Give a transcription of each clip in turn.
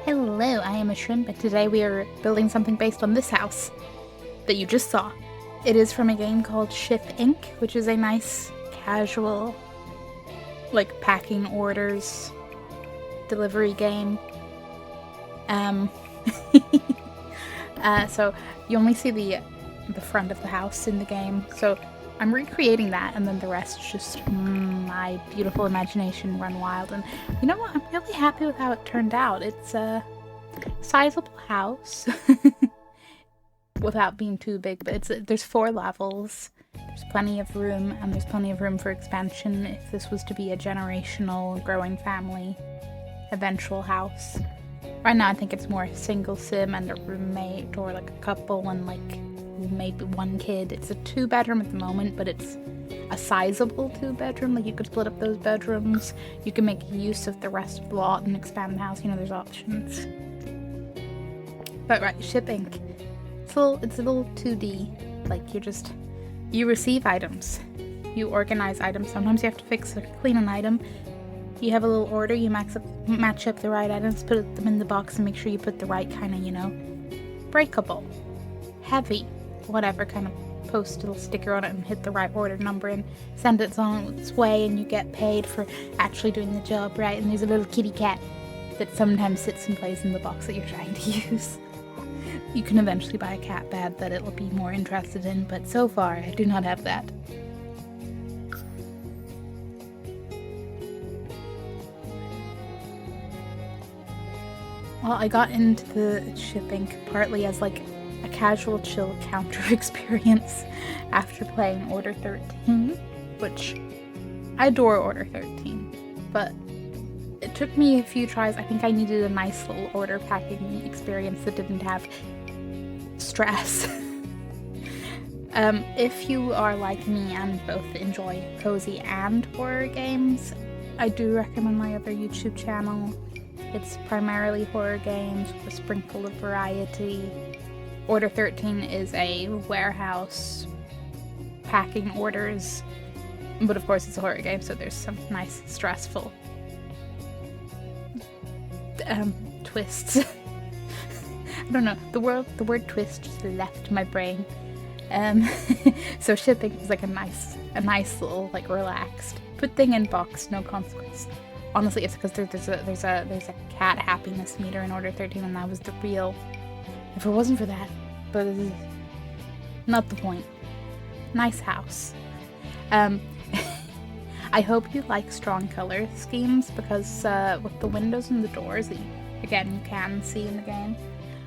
Hello, I am a shrimp, and today we are building something based on this house that you just saw. It is from a game called Ship Inc., which is a nice, casual, like, packing orders delivery game. Um, so you only see the front of the house in the game, so I'm recreating that, and then the rest is just my beautiful imagination run wild. And you know what? I'm really happy with how it turned out. It's a sizable house without being too big, but there's 4 levels. There's plenty of room, and there's plenty of room for expansion if this was to be a generational, growing family, eventual house. Right now, I think it's more single sim and a roommate, or like a couple and like maybe one kid. It's a 2-bedroom at the moment, but it's a sizable 2-bedroom. Like, you could split up those bedrooms. You can make use of the rest of the lot and expand the house. You know, there's options. But right, Ship Inc. It's a little 2D. Like, you receive items. You organize items. Sometimes you have to fix or clean an item. You have a little order. You match up the right items, put them in the box, and make sure you put the right kind of, breakable, heavy, whatever kind of post a little sticker on it and hit the right order number and send it on its way, and you get paid for actually doing the job right. And there's a little kitty cat that sometimes sits and plays in the box that you're trying to use. You can eventually buy a cat bed that it'll be more interested in, but so far I do not have that. Well, I got into the Ship Inc. partly as like a casual chill counter experience after playing Order 13, which I adore Order 13, but it took me a few tries. I think I needed a nice little order packing experience that didn't have stress. If you are like me and both enjoy cozy and horror games, I do recommend my other YouTube channel. It's primarily horror games with a sprinkle of variety. Order 13 is a warehouse packing orders, but of course it's a horror game, so there's some nice stressful twists. I don't know, the word twist just left my brain. So Ship Inc. is like a nice little, like, relaxed, put thing in box, no consequence. Honestly, it's because there's a cat happiness meter in Order 13, and that was the real. If it wasn't for that, but not the point. Nice house. I hope you like strong color schemes, because with the windows and the doors that you can see in the game,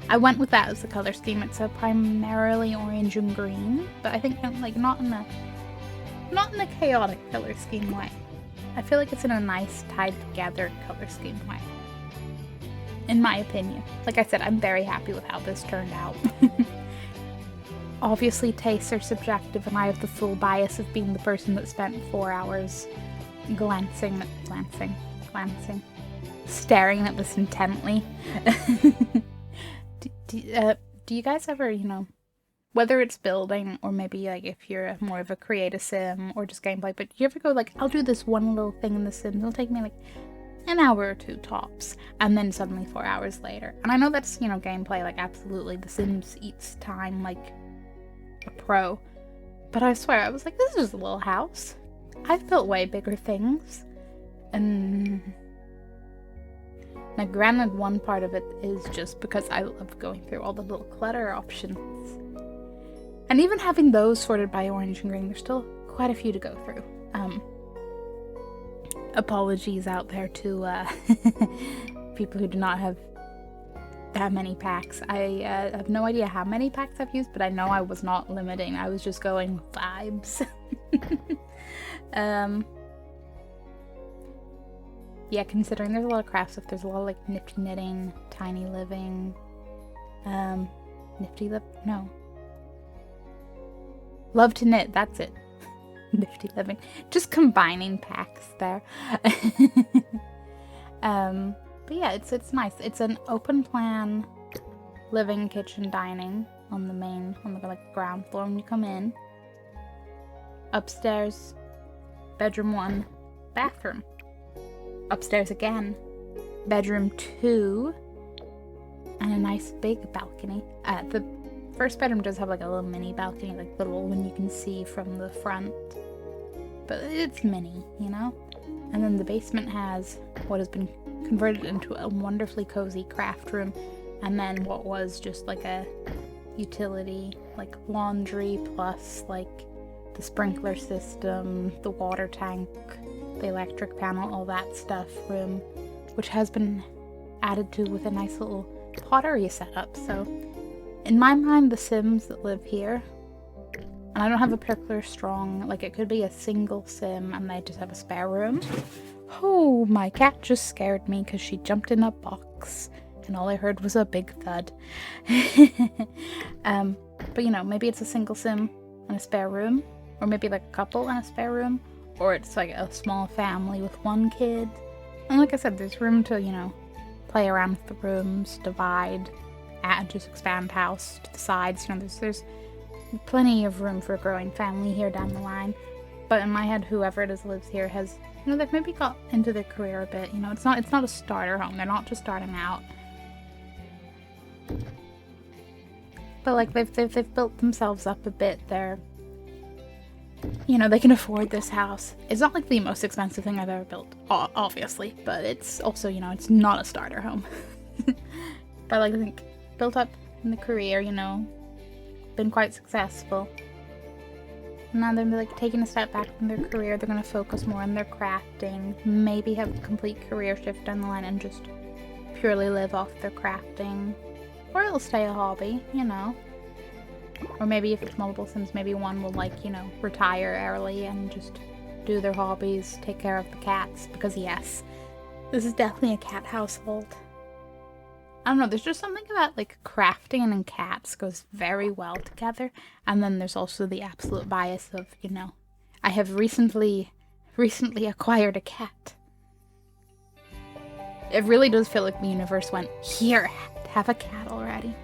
I went with that as the color scheme. It's a primarily orange and green, but I think like not in a chaotic color scheme way. I feel like it's in a nice tied together color scheme way, in my opinion. Like I said, I'm very happy with how this turned out. Obviously, tastes are subjective, and I have the full bias of being the person that spent 4 hours staring at this intently. Do you guys ever, whether it's building or maybe like if you're more of a creative sim or just gameplay, but do you ever go like, I'll do this one little thing in the sim, it'll take me like an hour or 2 tops, and then suddenly 4 hours later. And I know that's, gameplay, like, absolutely, the Sims eats time like a pro, but I swear, I was like, this is a little house. I've built way bigger things. And now granted, one part of it is just because I love going through all the little clutter options, and even having those sorted by orange and green, there's still quite a few to go through. Apologies out there to people who do not have that many packs. I have no idea how many packs I've used, but I know I was not limiting. I was just going vibes. Yeah, considering there's a lot of craft stuff, there's a lot of like nifty knitting, tiny living, love to knit, that's it. Nifty living. Just combining packs there. But yeah, it's nice. It's an open plan living, kitchen, dining on the like ground floor when you come in. Upstairs, bedroom 1, bathroom. Upstairs again, bedroom 2, and a nice big balcony. The first bedroom does have like a little mini balcony, like the little one you can see from the front, but it's mini, you know? And then the basement has what has been converted into a wonderfully cozy craft room, and then what was just like a utility, like laundry plus like the sprinkler system, the water tank, the electric panel, all that stuff room, which has been added to with a nice little pottery setup. So in my mind, the Sims that live here, and I don't have a particular strong, like it could be a single Sim and they just have a spare room. Oh, my cat just scared me because she jumped in a box and all I heard was a big thud. But you know, maybe it's a single Sim and a spare room, or maybe like a couple and a spare room, or it's like a small family with one kid. And like I said, there's room to, you know, play around with the rooms, divide, add, just expand house to the sides. You know, there's plenty of room for a growing family here down the line. But in my head, whoever it is lives here has, you know, they've maybe got into their career a bit. You know, it's not a starter home. They're not just starting out. But like they've built themselves up a bit. They're, you know, they can afford this house. It's not like the most expensive thing I've ever built, obviously, but it's also, you know, it's not a starter home. But like I think built up in the career, you know, been quite successful. Now they're like taking a step back from their career. They're going to focus more on their crafting, maybe have a complete career shift down the line and just purely live off their crafting. Or it'll stay a hobby, you know. Or maybe if it's multiple Sims, maybe one will, like, you know, retire early and just do their hobbies, take care of the cats. Because yes, this is definitely a cat household. I don't know, there's just something about, like, crafting and cats goes very well together. And then there's also the absolute bias of, you know, I have recently acquired a cat. It really does feel like the universe went, here, have a cat already.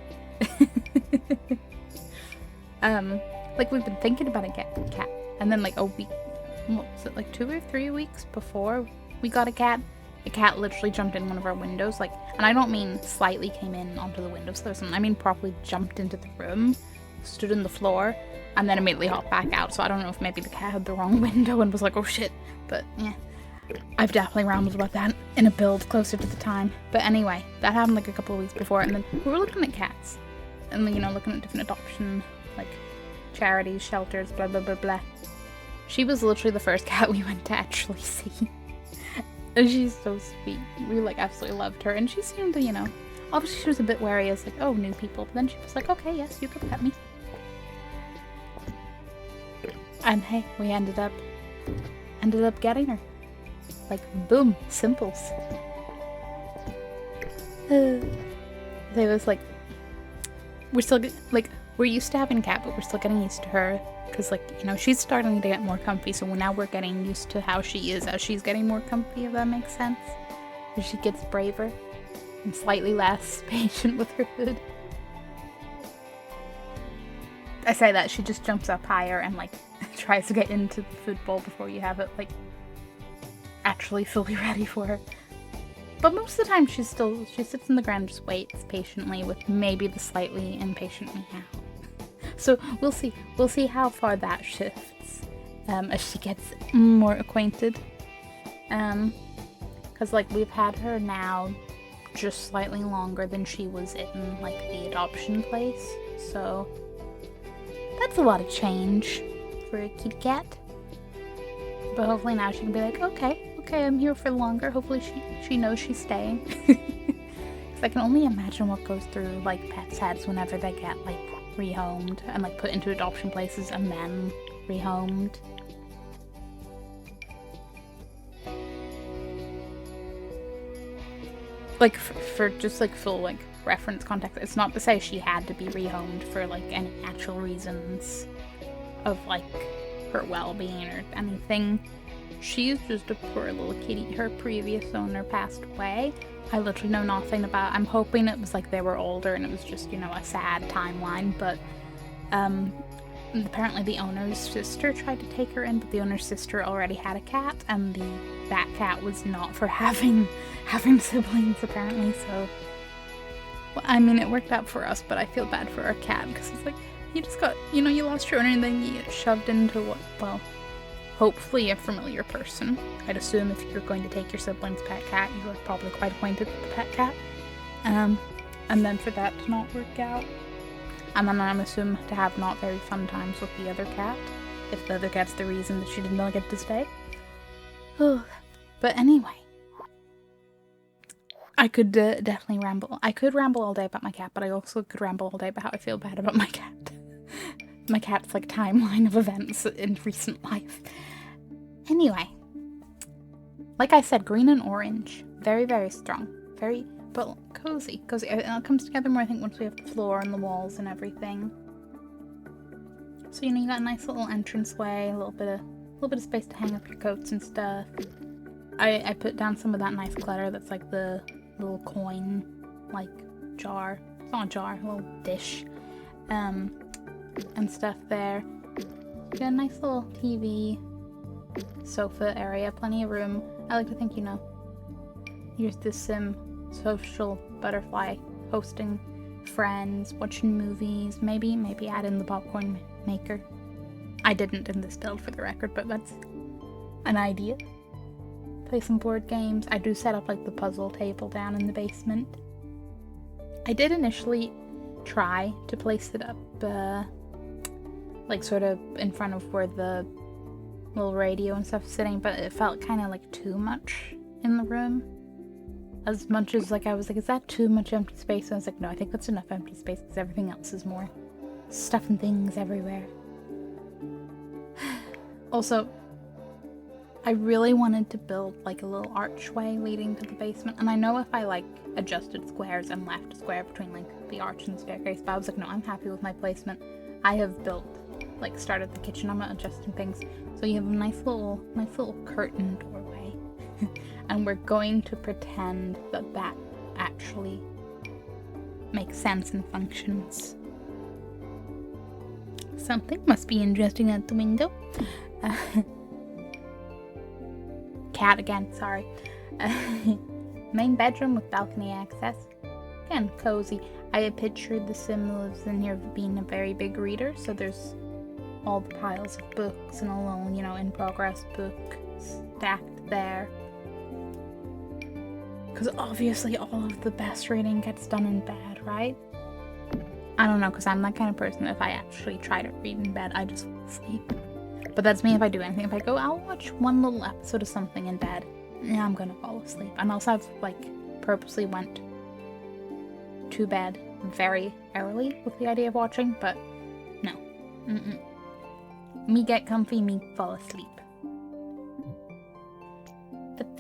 Like we've been thinking about a cat, and then like a week, what was it, like 2 or 3 weeks before we got a cat literally jumped in one of our windows, like, and I don't mean slightly came in onto the windowsill or something, I mean properly jumped into the room, stood on the floor, and then immediately hopped back out. So I don't know if maybe the cat had the wrong window and was like, oh shit, but yeah. I've definitely rambled about that in a build closer to the time. But anyway, that happened like a couple of weeks before, and then we were looking at cats. And, you know, looking at different adoption, like, charities, shelters, blah, blah, blah, blah. She was literally the first cat we went to actually see. And she's so sweet. We, like, absolutely loved her. And she seemed to, you know, obviously she was a bit wary as, like, oh, new people. But then she was like, okay, yes, you can pet me. And hey, we ended up getting her. Like, boom, simples. They was like, we're still, like, we're used to having a cat, but we're still getting used to her. Because, like, you know, she's starting to get more comfy, so now we're getting used to how she is as she's getting more comfy, if that makes sense. As she gets braver and slightly less patient with her food. I say that, she just jumps up higher and, like, tries to get into the food bowl before you have it, like, actually fully ready for her. But most of the time she sits on the ground and just waits patiently with maybe the slightly impatient meow. So we'll see how far that shifts as she gets more acquainted. Because like we've had her now just slightly longer than she was in like the adoption place. So that's a lot of change for a kitty cat. But hopefully now she can be like, okay, I'm here for longer. Hopefully she knows she's staying. Because I can only imagine what goes through like pets' heads whenever they get like rehomed and like put into adoption places and then rehomed. Like for just like full like reference context, it's not to say she had to be rehomed for like any actual reasons of like her well-being or anything. She's just a poor little kitty. Her previous owner passed away. I literally know nothing about it. I'm hoping it was like they were older and it was just, you know, a sad timeline, but apparently the owner's sister tried to take her in, but the owner's sister already had a cat, and that cat was not for having siblings apparently, so Well, I mean, it worked out for us, but I feel bad for our cat, because it's like, you just got, you know, you lost your owner and then you get shoved into what, well, hopefully a familiar person. I'd assume if you're going to take your sibling's pet cat, you are probably quite acquainted with the pet cat. And then for that to not work out, and then I'm assuming to have not very fun times with the other cat, if the other cat's the reason that she did not get to stay. But anyway, I could definitely ramble. I could ramble all day about my cat, but I also could ramble all day about how I feel bad about my cat. My cat's like timeline of events in recent life. Anyway, like I said, green and orange, very, very strong, very, but cozy. And it comes together more, I think, once we have the floor and the walls and everything. So, you know, you got a nice little entranceway, a little bit of space to hang up your coats and stuff. I put down some of that nice clutter that's like the little coin, like, jar. It's not a jar, a little dish. And stuff there. You got a nice little TV, sofa area, plenty of room. I like to think, you know, here's this social butterfly, hosting friends, watching movies, maybe add in the popcorn maker. I didn't in this build, for the record, but that's an idea. Play some board games. I do set up like the puzzle table down in the basement. I did initially try to place it up like sort of in front of where the little radio and stuff is sitting, but it felt kind of like too much in the room. As much as like I was like, is that too much empty space? And I was like, no, I think that's enough empty space because everything else is more stuff and things everywhere. Also, I really wanted to build like a little archway leading to the basement, and I know if I like adjusted squares and left a square between like the arch and the staircase, but I was like, no, I'm happy with my placement. I have built, like, started the kitchen. I'm not adjusting things. So you have a nice little curtain doorway, and we're going to pretend that actually makes sense and functions. Something must be interesting at the window. Cat again, sorry. Main bedroom with balcony access. Again, cozy. I had pictured the sim lives in here being a very big reader, so there's all the piles of books and a little, you know, in progress book stacked there. Because obviously all of the best reading gets done in bed, right? I don't know, because I'm that kind of person that if I actually try to read in bed, I just fall asleep. But that's me if I do anything. If I go, I'll watch one little episode of something in bed, yeah, I'm gonna fall asleep. And also I've, like, purposely went to bed very early with the idea of watching, but no. Me get comfy, me fall asleep. But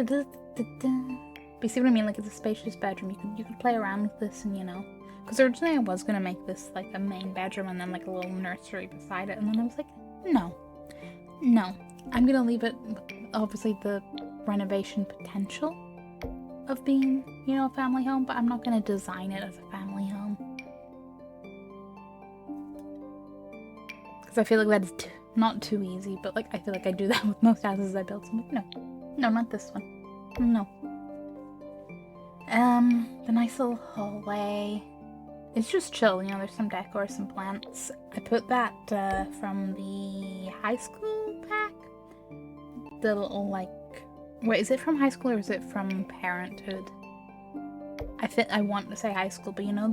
you see what I mean? Like, it's a spacious bedroom. You could play around with this and, you know. Because originally I was gonna make this, like, a main bedroom and then, like, a little nursery beside it. And then I was like, no. I'm gonna leave it with, obviously, the renovation potential of being, you know, a family home, but I'm not gonna design it as a family home. Because I feel like that's not too easy, but, like, I feel like I do that with most houses I build. So I'm like, no, not this one. No. The nice little hallway. It's just chill, you know, there's some decor, some plants. I put that from the high school pack. The little, like, wait, is it from high school or is it from parenthood? I want to say high school, but you know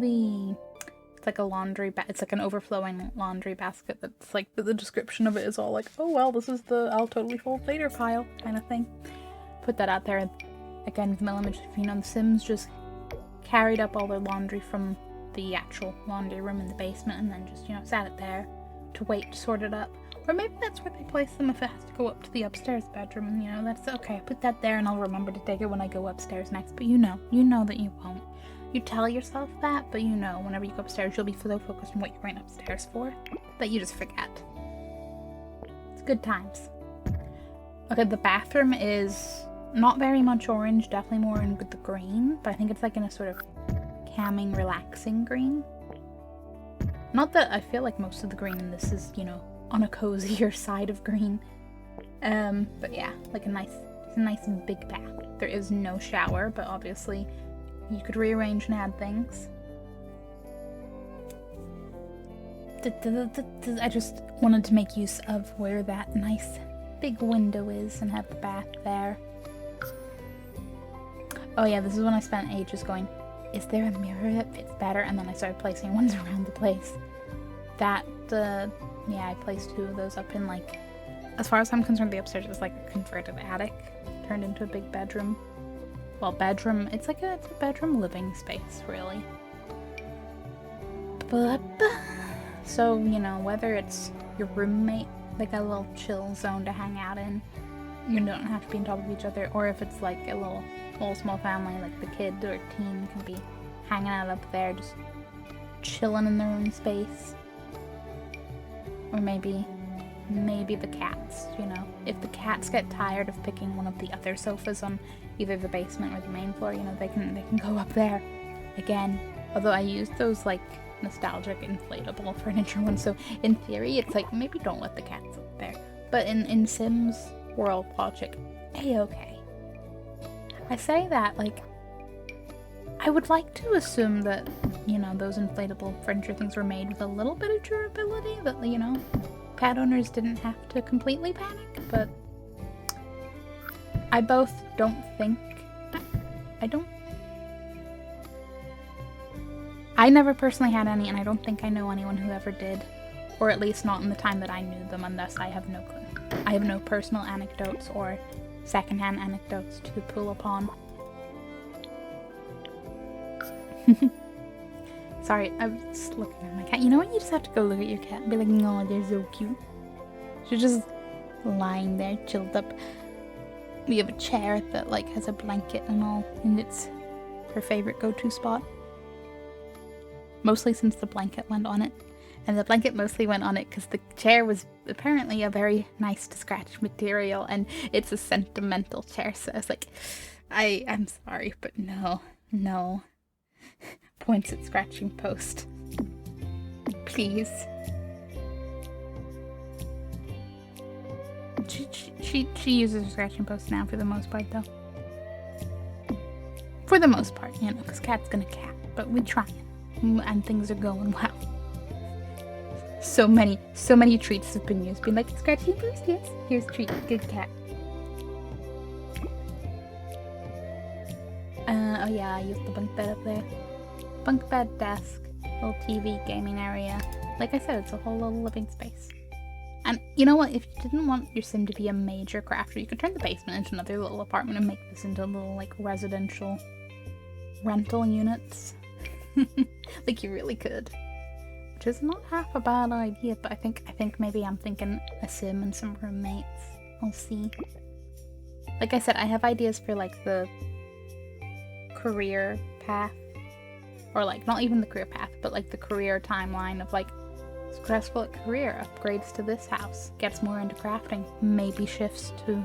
it's like a laundry it's like an overflowing laundry basket that's like, the description of it is all like, oh well, this is the I'll totally fold later pile kind of thing. Put that out there. Again, vanilla image, you know, the Sims just carried up all their laundry from the actual laundry room in the basement and then just, you know, sat it there to wait to sort it up. Or maybe that's where they place them if it has to go up to the upstairs bedroom, and, you know, that's okay. Put that there and I'll remember to take it when I go upstairs next. But you know that you won't. You tell yourself that, but you know whenever you go upstairs you'll be so focused on what you're going upstairs for that you just forget. It's good times. Okay, the bathroom is not very much orange, definitely more in with the green, but I think it's like in a sort of calming, relaxing green. Not that I feel like most of the green in this is, you know, on a cozier side of green. But yeah, like a nice big bath. There is no shower, but obviously you could rearrange and add things. I just wanted to make use of where that nice big window is and have the bath there. Oh yeah, this is when I spent ages going, is there a mirror that fits better? And then I started placing ones around the place. Yeah, I placed 2 of those up in, like, as far as I'm concerned, the upstairs is like a converted attic turned into a big bedroom. Well, bedroom, it's a bedroom living space, really. But, so, you know, whether it's your roommate, like a little chill zone to hang out in, you don't have to be on top of each other, or if it's like a little small family, like the kid or teen can be hanging out up there, just chilling in their own space. Or maybe the cats, you know. If the cats get tired of picking one of the other sofas on either the basement or the main floor, you know, they can go up there again. Although I used those, like, nostalgic inflatable furniture ones, so in theory it's like, maybe don't let the cats up there. But in Sims world logic, A-okay. I say that, like, I would like to assume that, you know, those inflatable furniture things were made with a little bit of durability, that, you know, pet owners didn't have to completely panic, but I both don't think, I never personally had any, and I don't think I know anyone who ever did, or at least not in the time that I knew them, and thus I have no clue. I have no personal anecdotes or secondhand anecdotes to pull upon. Sorry, I was just looking at my cat. You know when you just have to go look at your cat and be like, no, they're so cute. She's just lying there, chilled up. We have a chair that, like, has a blanket and all, and it's her favorite go-to spot. Mostly since the blanket went on it. And the blanket mostly went on it because the chair was apparently a very nice to scratch material, and it's a sentimental chair, so I was like, I'm sorry, but no. Points at scratching post. Please. She uses a scratching post now for the most part, though. For the most part, you know, because cat's gonna cat, but we're trying. And things are going well. So many treats have been used. Being like, scratching post, yes. Here's a treat. Good cat. Oh yeah, I used the bunk bed up there. Bunk bed, desk, little TV, gaming area. Like I said, it's a whole little living space. And you know what? If you didn't want your sim to be a major crafter, you could turn the basement into another little apartment and make this into little, like, residential rental units. Like, you really could. Which is not half a bad idea, but I think maybe I'm thinking a sim and some roommates. I'll see. Like I said, I have ideas for, like, the career path, or, like, not even the career path, but, like, the career timeline of, like, successful at career, upgrades to this house, gets more into crafting, maybe shifts to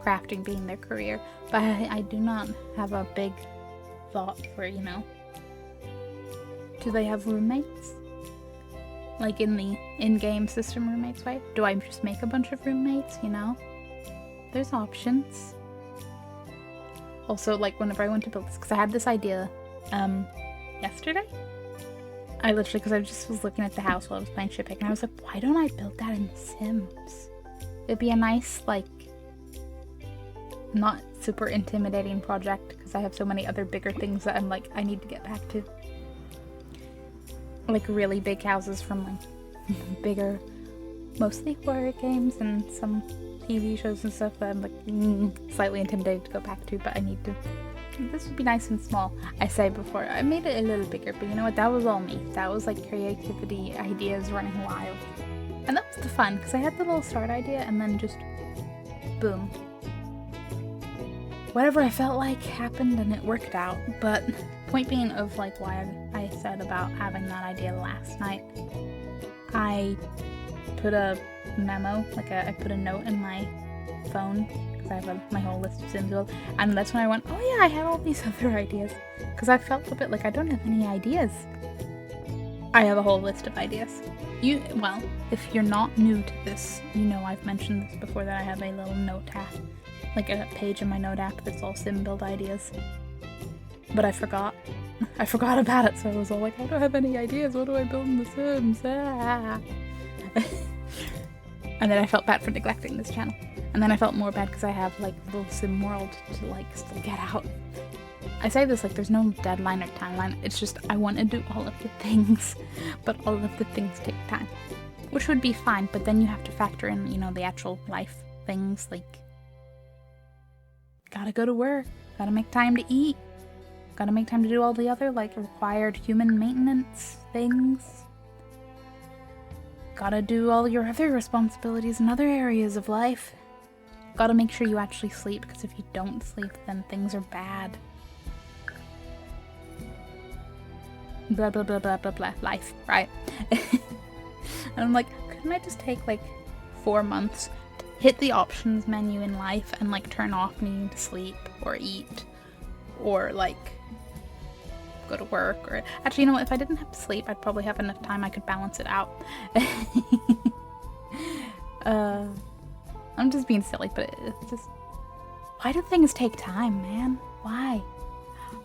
crafting being their career, but I do not have a big thought for, you know, do they have roommates? Like in the in-game system roommates way? Do I just make a bunch of roommates, you know? There's options. Also, like, whenever I went to build this, because I had this idea, yesterday? I literally, because I just was looking at the house while I was playing Shipping, and I was like, why don't I build that in The Sims? It'd be a nice, like, not super intimidating project, because I have so many other bigger things that I'm like, I need to get back to. Like, really big houses from, like, bigger, mostly horror games and some TV shows and stuff that I'm, like, slightly intimidated to go back to, but I need to. This would be nice and small. I say before, I made it a little bigger, but you know what? That was all me. That was, like, creativity, ideas running wild. And that was the fun, because I had the little start idea, and then just, boom. Whatever I felt like happened, and it worked out. But point being of, like, why I said about having that idea last night, I put a memo, like, I put a note in my phone, because I have my whole list of Sims build, and that's when I went, oh yeah, I had all these other ideas, because I felt a bit like I don't have any ideas. I have a whole list of ideas. Well, if you're not new to this, you know I've mentioned this before, that I have a little note app, like a page in my note app that's all Sim build ideas. But I forgot. I forgot about it, so I was all like, I don't have any ideas. What do I build in The Sims? Ah. And then I felt bad for neglecting this channel. And then I felt more bad because I have like the little sim world to like still get out. I say this like there's no deadline or timeline. It's just I want to do all of the things, but all of the things take time. Which would be fine, but then you have to factor in, you know, the actual life things like gotta go to work, gotta make time to eat, gotta make time to do all the other like required human maintenance things. Gotta do all your other responsibilities in other areas of life. Gotta make sure you actually sleep, because if you don't sleep, then things are bad. Blah, blah, blah, blah, blah, blah. Life, right? And I'm like, couldn't I just take, like, 4 months to hit the options menu in life and, like, turn off needing to sleep or eat or, like, go to work? Or actually, you know what? If I didn't have to sleep, I'd probably have enough time I could balance it out. I'm just being silly, but it's just... Why do things take time, man? Why?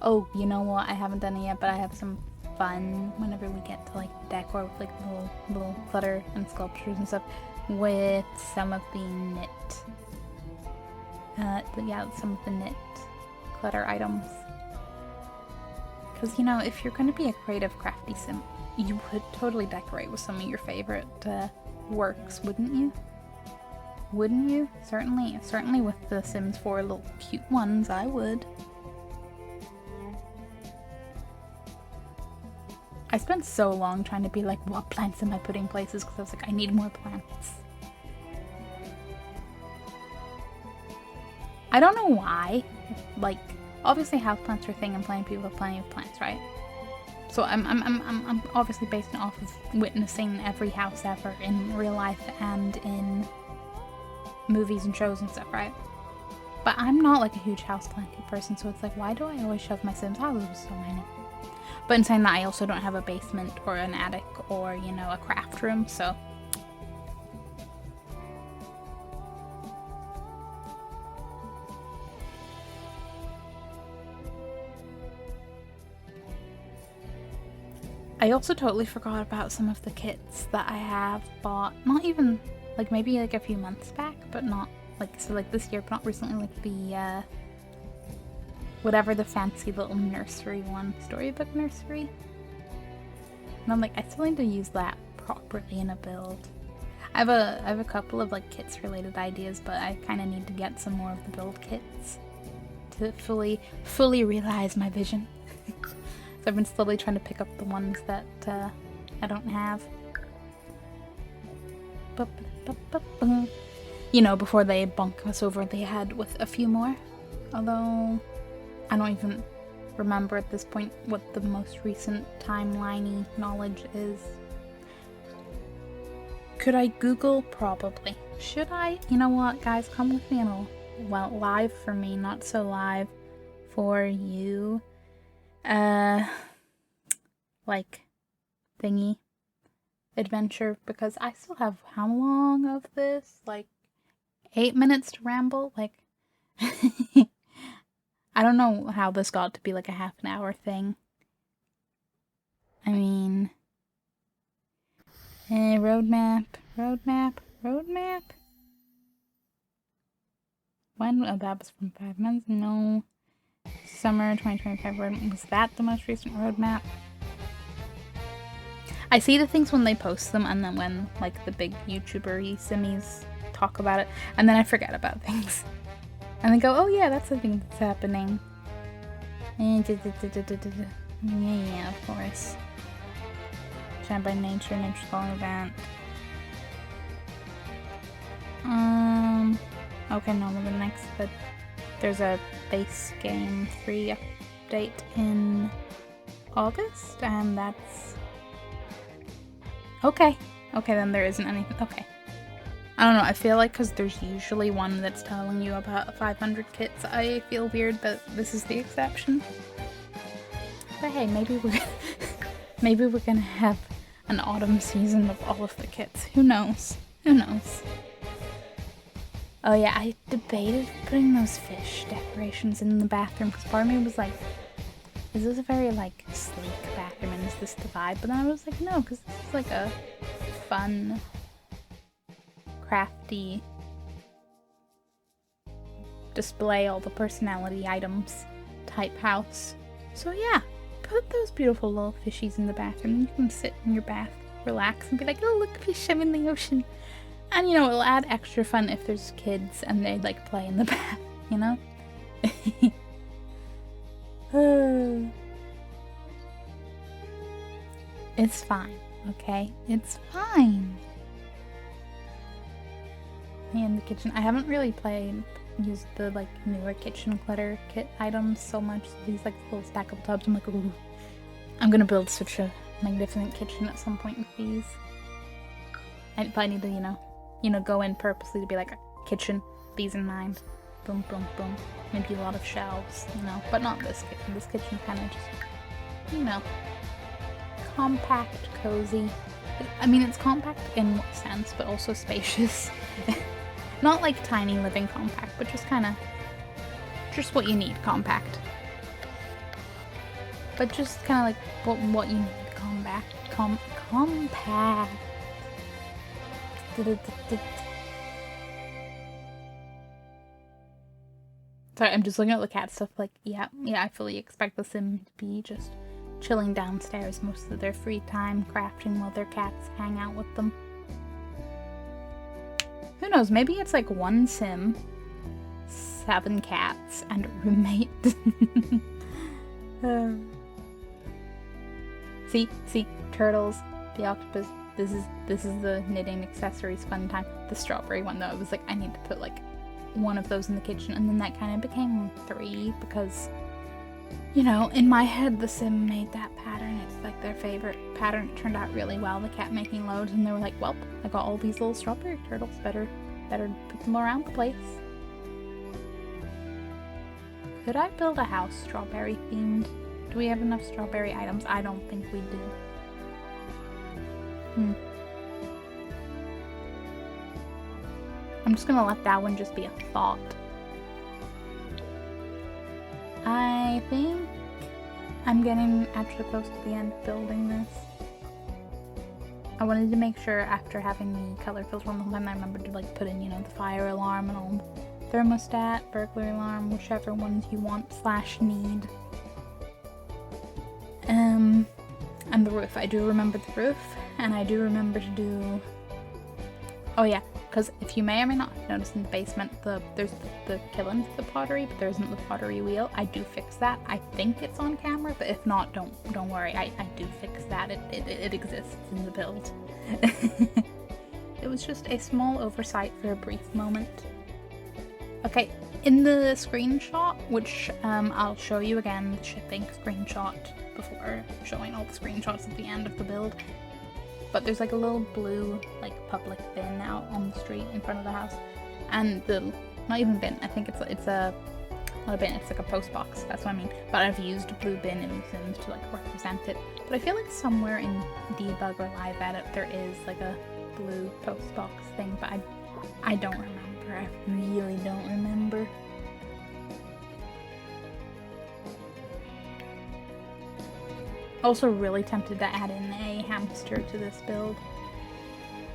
Oh, you know what? I haven't done it yet, but I have some fun whenever we get to, like, decor with, like, little clutter and sculptures and stuff with some of the knit. Yeah, some of the knit clutter items. Because, you know, if you're going to be a creative, crafty sim, you would totally decorate with some of your favorite works, wouldn't you? Wouldn't you? Certainly with the Sims 4 little cute ones, I would. I spent so long trying to be like, what plants am I putting places? Because I was like, I need more plants. I don't know why. Like, obviously houseplants are a thing and plenty of people have plenty of plants, right? So I'm obviously based off of witnessing every house ever in real life and in movies and shows and stuff, right? But I'm not like a huge houseplanting person, so it's like, why do I always shove my Sims houses with so many? But in saying that, I also don't have a basement or an attic or, you know, a craft room, so... I also totally forgot about some of the kits that I have bought, not even, like, maybe like a few months back, but not, like, so like this year, but not recently, like the, whatever the fancy little nursery one, storybook nursery. And I'm like, I still need to use that properly in a build. I have a couple of, like, kits related ideas, but I kind of need to get some more of the build kits to fully realize my vision. So I've been slowly trying to pick up the ones that I don't have. You know, before they bonk us over the head with a few more. Although, I don't even remember at this point what the most recent timeliney knowledge is. Could I Google? Probably. Should I? You know what, guys? Come with me on a, well, live for me, not so live for you. Like, thingy adventure, because I still have how long of this? Like, 8 minutes to ramble? Like, I don't know how this got to be like a half an hour thing. I mean, roadmap. When? Oh, that was from 5 months? No. Summer 2025 roadmap. Was that the most recent roadmap? I see the things when they post them, and then when, like, the big YouTuber-y simmies talk about it, and then I forget about things. And then go, oh yeah, that's the thing that's happening. Yeah, of course. Shine by Nature, Nature's Calling event. Okay, no, the next, but there's a base game 3 update in August, and that's... Okay, then there isn't anything, okay. I don't know, I feel like because there's usually one that's telling you about 500 kits, I feel weird that this is the exception. But hey, maybe we're gonna have an autumn season of all of the kits. Who knows? Who knows? Oh yeah, I debated putting those fish decorations in the bathroom because part of me was like, is this a very like sleek bathroom and is this the vibe? But then I was like, no, because this is like a fun, crafty, display all the personality items type house. So yeah, put those beautiful little fishies in the bathroom. You can sit in your bath, relax, and be like, oh look, fish, I'm in the ocean. And you know, it'll add extra fun if there's kids and they like play in the bath, you know? It's fine, okay? It's fine. In the kitchen, I haven't really used the like newer kitchen clutter kit items so much. These like little stackable tubs, I'm like, ooh, I'm gonna build such a magnificent kitchen at some point with these. But I need to, you know, go in purposely to be like, kitchen, these in mind. Boom, boom, boom. Maybe a lot of shelves, you know, but not this kitchen. This kitchen kind of just, you know, compact, cozy. I mean, it's compact in what sense, but also spacious. Not like tiny living compact, but just kind of, just what you need compact. But just kind of like what you need compact. Sorry, I'm just looking at the cat stuff like, yeah, I fully expect the Sim to be just chilling downstairs most of their free time, crafting while their cats hang out with them. Who knows, maybe it's like one Sim, 7 cats, and a roommate. See, turtles, the octopus. This is the knitting accessories fun time. The strawberry one though, I was like, I need to put like one of those in the kitchen, and then that kind of became 3 because, you know, in my head the Sim made that pattern. It's like their favorite pattern. It turned out really well. They kept making loads, and they were like, well, I got all these little strawberry turtles. Better put them around the place. Could I build a house strawberry themed? Do we have enough strawberry items? I don't think we do. I'm just gonna let that one just be a thought. I think I'm getting actually close to the end of building this. I wanted to make sure after having the color filter on the whole time, I remembered to like put in, you know, the fire alarm and all, thermostat, burglary alarm, whichever ones you want / need. And the roof. I do remember the roof, and I do remember to do. Oh yeah, because if you may or may not have noticed in the basement, there's the kiln for the pottery, but there isn't the pottery wheel. I do fix that. I think it's on camera, but if not, don't worry. I do fix that. It exists in the build. It was just a small oversight for a brief moment. Okay, in the screenshot, which I'll show you again, the shipping screenshot before showing all the screenshots at the end of the build. But there's like a little blue, like, public bin out on the street in front of the house. And not even bin, I think it's a, not a bin, it's like a post box, that's what I mean. But I've used a blue bin in The Sims to like represent it. But I feel like somewhere in debug or live edit there is like a blue post box thing, but I don't remember. I really don't remember. Also really tempted to add in a hamster to this build,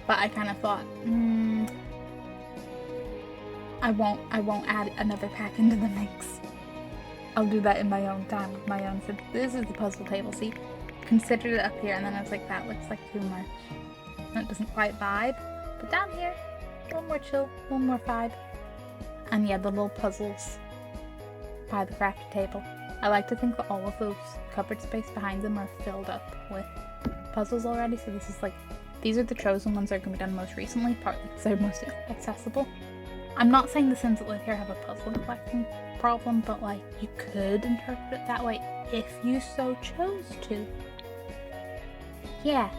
but I kind of thought, I won't add another pack into the mix. I'll do that in my own time with my own Sim. This is the puzzle table, see? Considered it up here, and then I was like, that looks like too much. And it doesn't quite vibe. But down here, a little more chill, a little more vibe. And yeah, the little puzzles by the crafting table. I like to think that all of those cupboard space behind them are filled up with puzzles already, so this is like, these are the chosen ones that are going to be done most recently, partly because they're most accessible. I'm not saying the Sims that live here have a puzzle collecting problem, but like, you could interpret it that way if you so chose to. Yeah.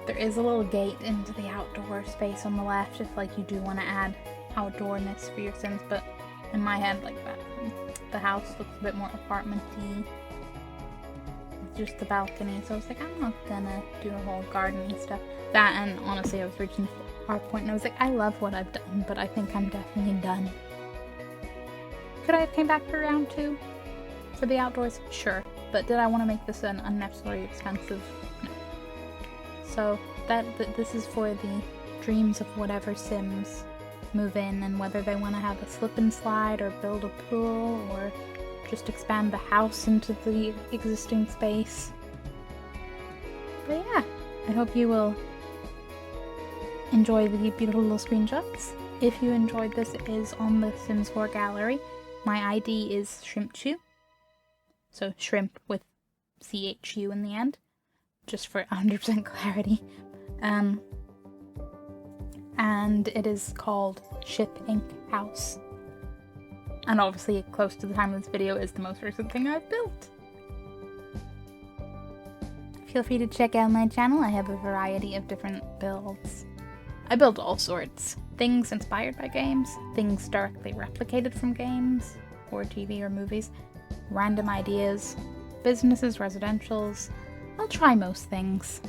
There is a little gate into the outdoor space on the left if like you do want to add outdoorness for your Sims, but in my head, like, that the house looks a bit more apartment-y. It's just the balcony, so I was like, I'm not gonna do a whole gardening stuff. That, and honestly, I was reaching PowerPoint and I was like, I love what I've done, but I think I'm definitely done. Could I have came back for round 2? For the outdoors? Sure. But did I want to make this an unnecessarily expensive? No. So this is for the dreams of whatever Sims move in, and whether they want to have a slip and slide or build a pool or just expand the house into the existing space. But yeah, I hope you will enjoy the beautiful little screenshots. If you enjoyed this, it is on the Sims 4 gallery. My ID is ShrimpChu. So shrimp with CHU in the end, just for 100% clarity. And it is called Ship Inc. House. And obviously, close to the time of this video, is the most recent thing I've built. Feel free to check out my channel. I have a variety of different builds. I build all sorts. Things inspired by games, things directly replicated from games, or TV or movies, random ideas, businesses, residentials. I'll try most things.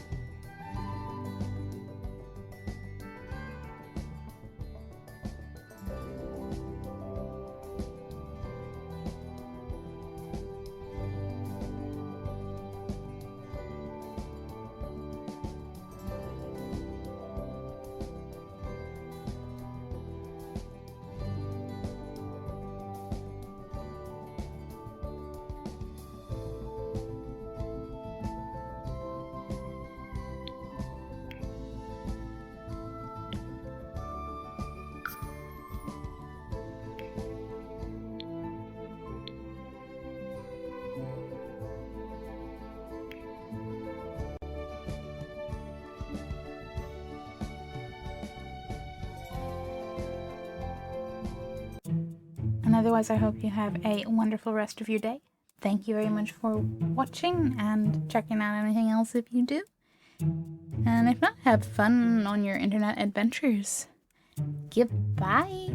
And otherwise, I hope you have a wonderful rest of your day. Thank you very much for watching and checking out anything else if you do. And if not, have fun on your internet adventures. Goodbye!